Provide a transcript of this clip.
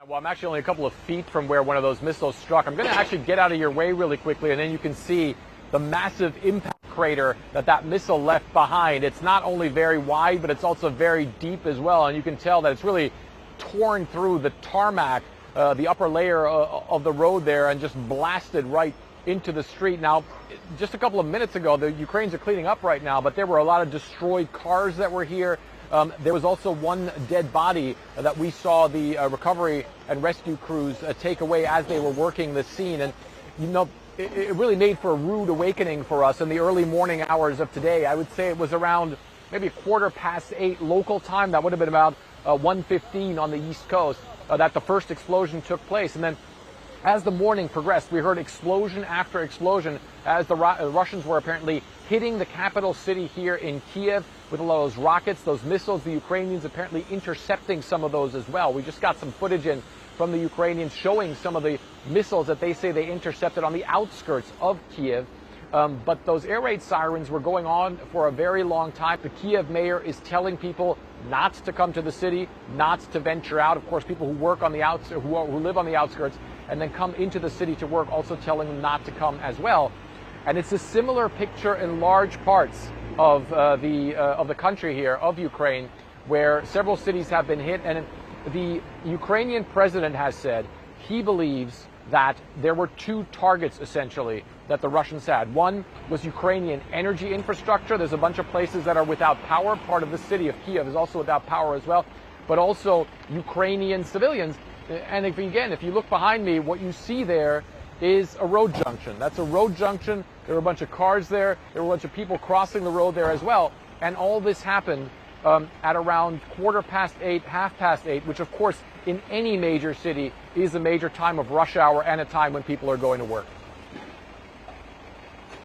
Well, I'm actually only a couple of feet from where one of those missiles struck. I'm going to actually get out of your way really quickly, and then you can see the massive impact crater that missile left behind. It's not only very wide, but it's also very deep as well, and you can tell that it's really torn through the tarmac, the upper layer of the road there, and just blasted right into the street. Now, just a couple of minutes ago, the Ukrainians are cleaning up right now, but there were a lot of destroyed cars that were here. There was also one dead body that we saw the recovery and rescue crews take away as they were working the scene. And, you know, it really made for a rude awakening for us in the early morning hours of today. I would say it was around maybe 8:15 local time. That would have been about 1:15 on the East Coast that the first explosion took place. And then as the morning progressed, we heard explosion after explosion as the Russians were apparently hitting the capital city here in Kyiv with a lot of those rockets, those missiles. The Ukrainians apparently intercepting some of those as well. We just got some footage in from the Ukrainians showing some of the missiles that they say they intercepted on the outskirts of Kyiv. But those air raid sirens were going on for a very long time. The Kyiv mayor is telling people not to come to the city, not to venture out. Of course, people who work on the who live on the outskirts and then come into the city to work, also telling them not to come as well. And it's a similar picture in large parts of the country here, of Ukraine, where several cities have been hit. And the Ukrainian president has said he believes that there were two targets, essentially, that the Russians had. One was Ukrainian energy infrastructure. There's a bunch of places that are without power. Part of the city of Kyiv is also without power as well, but also Ukrainian civilians. And if you look behind me, what you see there is a road junction. That's a road junction. There were a bunch of cars there. There were a bunch of people crossing the road there as well. And all this happened at around 8:15, 8:30, which of course in any major city is a major time of rush hour and a time when people are going to work.